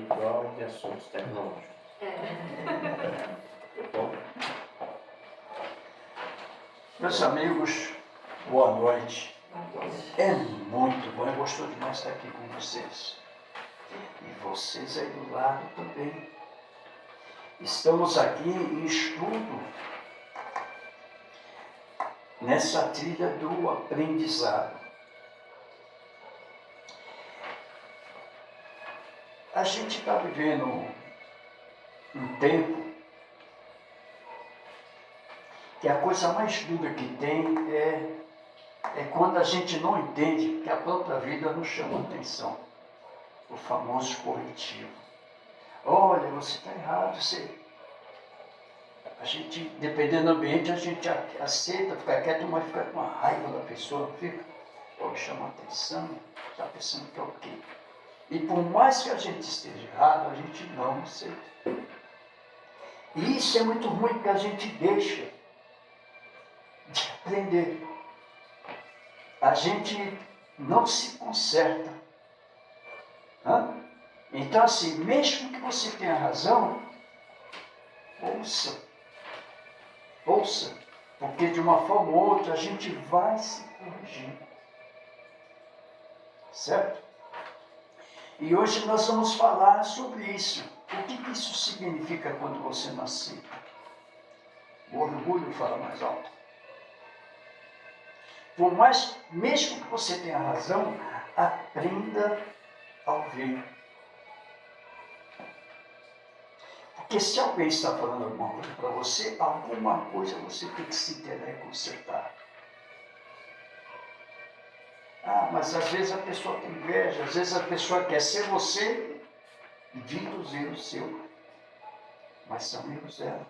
espiritual de assuntos tecnológicos. Bom. Meus amigos, boa noite. É muito bom, é gostoso demais estar aqui com vocês. E vocês aí do lado também. Estamos aqui em estudo nessa trilha do aprendizado. A gente está vivendo um tempo que a coisa mais dura que tem é quando a gente não entende que a própria vida nos chama a atenção. O famoso corretivo. Olha, você está errado, a gente, dependendo do ambiente, a gente aceita, fica quieto, mas fica com a raiva da pessoa, não fica? Pode chamar a atenção, está pensando que é o quê? E por mais que a gente esteja errado, a gente não aceita. E isso é muito ruim, porque a gente deixa de aprender. A gente não se conserta. Então, assim, mesmo que você tenha razão, ouça, porque de uma forma ou outra a gente vai se corrigir. Certo? E hoje nós vamos falar sobre isso. O que isso significa quando você não aceita? O orgulho fala mais alto. Por mais, mesmo que você tenha razão, aprenda a ouvir. Porque se alguém está falando alguma coisa para você, alguma coisa você tem que se entender e consertar. Mas às vezes a pessoa tem inveja, às vezes a pessoa quer ser você e dita os erros seus. Mas são erros dela.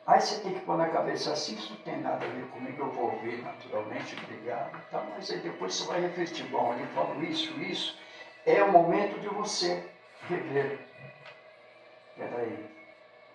Aí você tem que pôr na cabeça assim, isso não tem nada a ver comigo, eu vou ouvir naturalmente, obrigado. Tá, mas aí depois você vai refletir, bom, ele falou isso. É o momento de você rever. Peraí,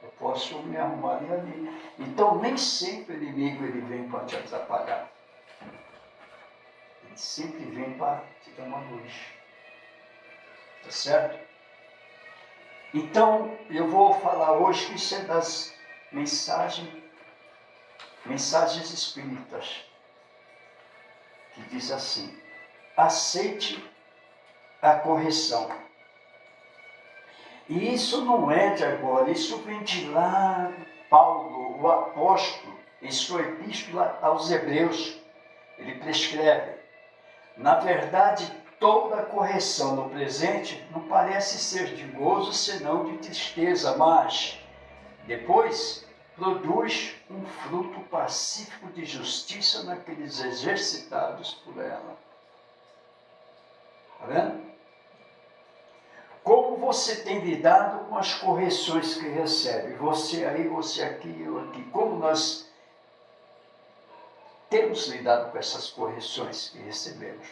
eu posso me arrumar ali. Então nem sempre o inimigo ele vem para te atrapalhar. Ele sempre vem para te dar uma luz. Tá certo? Então, eu vou falar hoje que isso é das mensagens espíritas, que diz assim: aceite a correção. E isso não é de agora, isso vem de lá, Paulo, o apóstolo, em sua epístola aos Hebreus, ele prescreve: na verdade, toda correção no presente não parece ser de gozo, senão de tristeza, mas depois produz um fruto pacífico de justiça naqueles exercitados por ela. Está vendo? Como você tem lidado com as correções que recebe? Você aí, você aqui, eu aqui. Como nós temos lidado com essas correções que recebemos?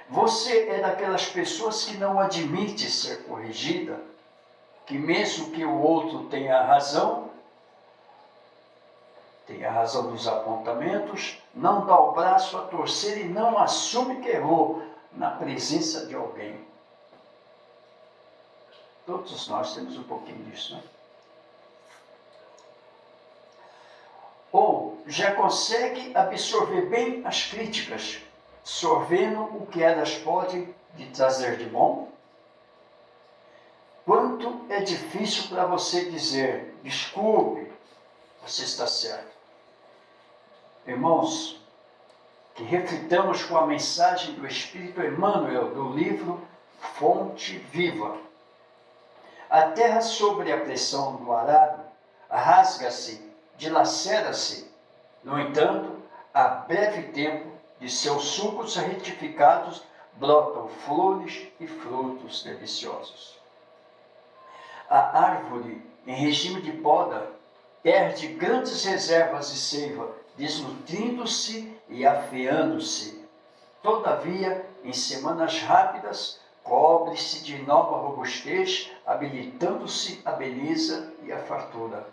Você é daquelas pessoas que não admite ser corrigida, que mesmo que o outro tenha razão dos apontamentos, não dá o braço a torcer e não assume que errou na presença de alguém. Todos nós temos um pouquinho disso, né? Ou já consegue absorver bem as críticas, sorvendo o que elas podem lhe trazer de bom? Quanto é difícil para você dizer, desculpe, você está certo. Irmãos, que reflitamos com a mensagem do Espírito Emmanuel, do livro Fonte Viva. A terra sobre a pressão do arado rasga-se, dilacera-se. No entanto, a breve tempo de seus sucos retificados brotam flores e frutos deliciosos. A árvore, em regime de poda, perde grandes reservas de seiva, desnutrindo-se e afeando-se. Todavia, em semanas rápidas, cobre-se de nova robustez, habilitando-se a beleza e a fartura.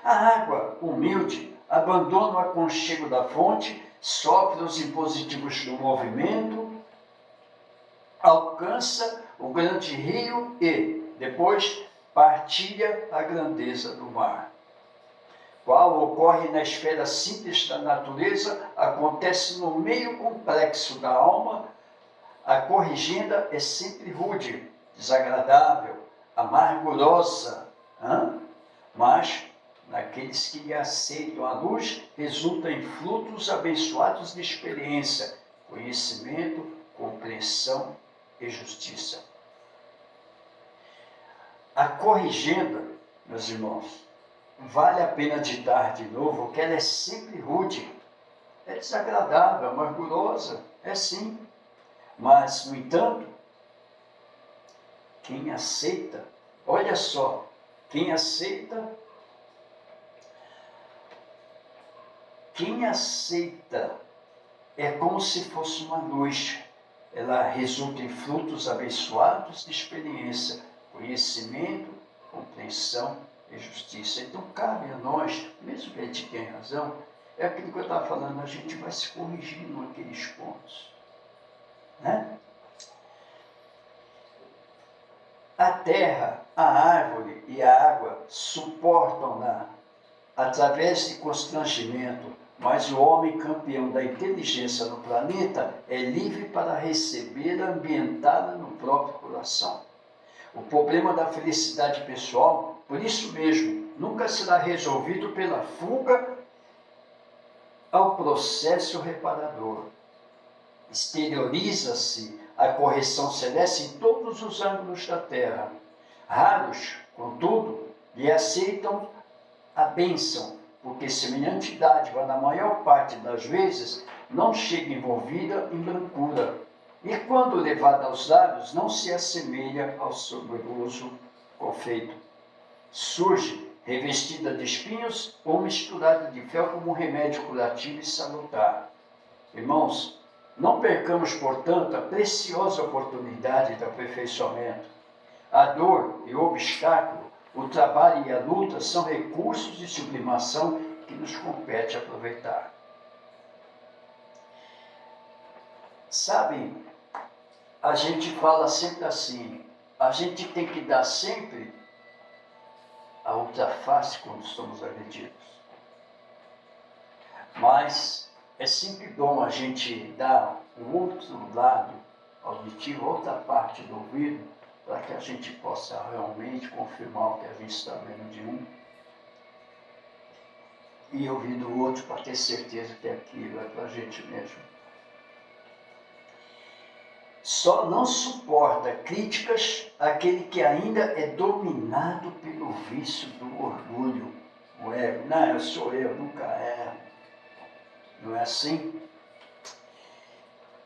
A água, humilde, abandona o aconchego da fonte, sofre os impositivos do movimento, alcança o grande rio e, depois, partilha a grandeza do mar. Qual ocorre na esfera simples da natureza, acontece no meio complexo da alma. A corrigenda é sempre rude, desagradável, amargurosa, mas naqueles que lhe aceitam a luz, resulta em frutos abençoados de experiência, conhecimento, compreensão e justiça. A corrigenda, meus irmãos, vale a pena ditar de novo que ela é sempre rude, é desagradável, amargurosa, é sim. Mas, no entanto, quem aceita, olha só, quem aceita é como se fosse uma luz. Ela resulta em frutos abençoados de experiência, conhecimento, compreensão e justiça. Então, cabe a nós, mesmo que a gente tenha razão, é aquilo que eu estava falando, a gente vai se corrigindo naqueles pontos. Né? A terra, a árvore e a água suportam-na através de constrangimento, mas o homem campeão da inteligência no planeta é livre para receber ambientada no próprio coração. O problema da felicidade pessoal, por isso mesmo, nunca será resolvido pela fuga ao processo reparador. Exterioriza-se a correção celeste em todos os ângulos da terra. Raros, contudo, lhe aceitam a bênção, porque semelhante dádiva, na maior parte das vezes, não chega envolvida em brancura, e quando levada aos lábios, não se assemelha ao saboroso confeito. Surge revestida de espinhos ou misturada de fel como um remédio curativo e salutar. Irmãos, não percamos, portanto, a preciosa oportunidade do aperfeiçoamento. A dor e o obstáculo, o trabalho e a luta são recursos de sublimação que nos compete aproveitar. Sabem, a gente fala sempre assim, a gente tem que dar sempre a outra face quando estamos agredidos. Mas é sempre bom a gente dar um outro lado auditivo, outra parte do ouvido, para que a gente possa realmente confirmar o que a gente está vendo de um e ouvir do outro para ter certeza que aquilo é para a gente mesmo. Só não suporta críticas aquele que ainda é dominado pelo vício do orgulho, o ego. Não, sou eu, nunca é. Não é assim?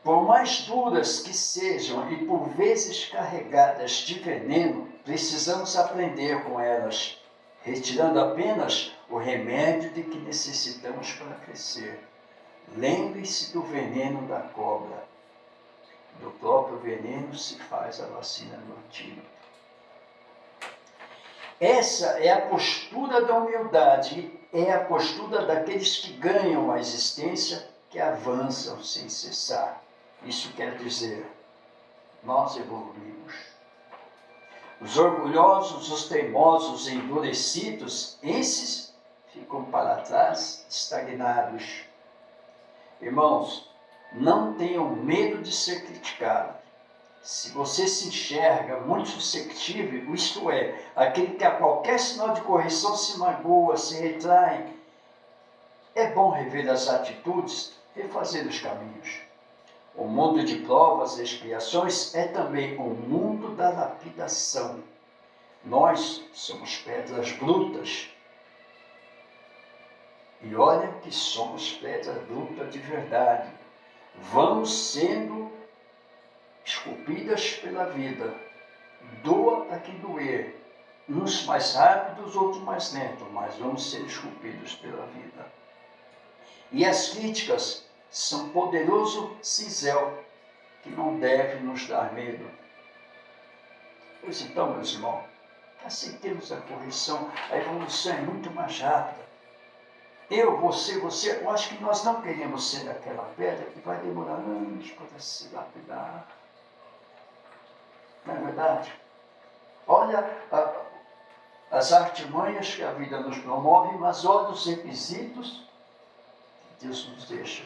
Por mais duras que sejam e por vezes carregadas de veneno, precisamos aprender com elas, retirando apenas o remédio de que necessitamos para crescer. Lembre-se do veneno da cobra. Do próprio veneno se faz a vacina do antídoto. Essa é a postura da humildade, é a postura daqueles que ganham a existência, que avançam sem cessar. Isso quer dizer, nós evoluímos. Os orgulhosos, os teimosos, endurecidos, esses ficam para trás, estagnados. Irmãos, não tenham medo de ser criticado. Se você se enxerga muito suscetível, isto é, aquele que a qualquer sinal de correção se magoa, se retrai, é bom rever as atitudes, refazer os caminhos. O mundo de provas e expiações é também o mundo da lapidação. Nós somos pedras brutas. E olha que somos pedras brutas de verdade. Vamos sendo esculpidas pela vida. Doa a quem doer. Uns mais rápidos, outros mais lentos, mas vamos ser esculpidos pela vida. E as críticas são poderoso cinzel que não deve nos dar medo. Pois então, meus irmãos, aceitemos a correção, a evolução é muito mais rápida. Eu, você, eu acho que nós não queremos ser aquela pedra que vai demorar anos para se lapidar. Não é verdade? Olha as artimanhas que a vida nos promove, mas olha os requisitos que Deus nos deixa.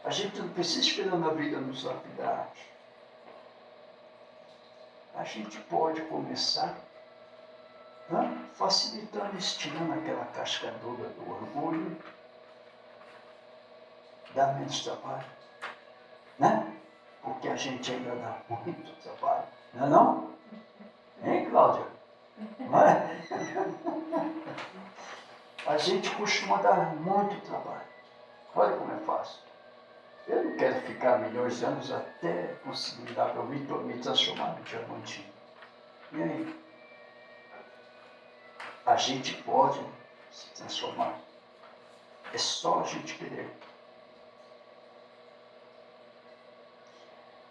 A gente não precisa esperar a vida nos lapidar. A gente pode começar facilitando, estirando aquela casca dura do orgulho, dá menos trabalho, né? Porque a gente ainda dá muito trabalho, não é não? Hein, Cláudia? Não é? A gente costuma dar muito trabalho. Olha como é fácil. Eu não quero ficar milhões de anos até conseguir dar para me transformar no diamantinho. E aí? A gente pode se transformar. É só a gente querer.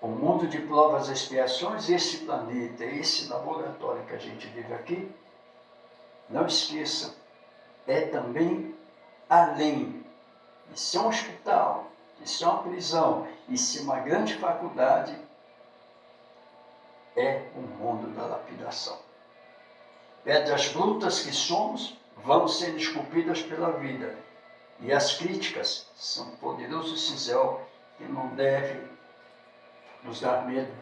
O mundo de provas e expiações, esse planeta, esse laboratório que a gente vive aqui, não esqueça, é também além de ser um hospital, de ser uma prisão e ser uma grande faculdade, é o mundo da lapidação. Pedras brutas que somos vão ser esculpidas pela vida. E as críticas são poderosos cinzel que não deve nos dar medo.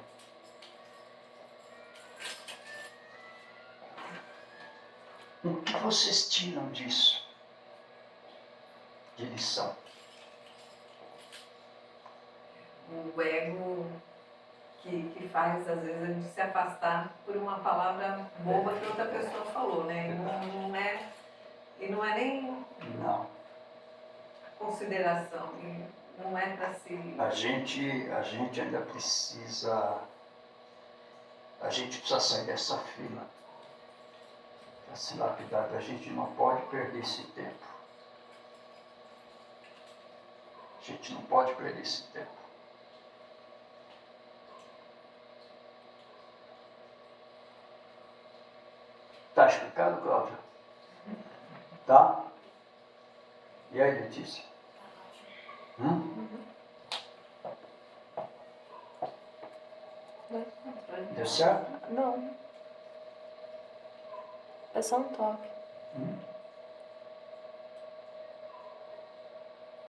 O que vocês tiram disso? De lição? O ego que faz, às vezes, a gente se afastar por uma palavra boba que outra pessoa falou, né? E não é nem Não. consideração, e não é para se... A gente ainda precisa... A gente precisa sair dessa fila. Para se lapidar, a gente não pode perder esse tempo. A gente não pode perder esse tempo. Tá explicado, Cláudia? Tá? E aí, Letícia? Deu certo? Não. É só um toque. Hum?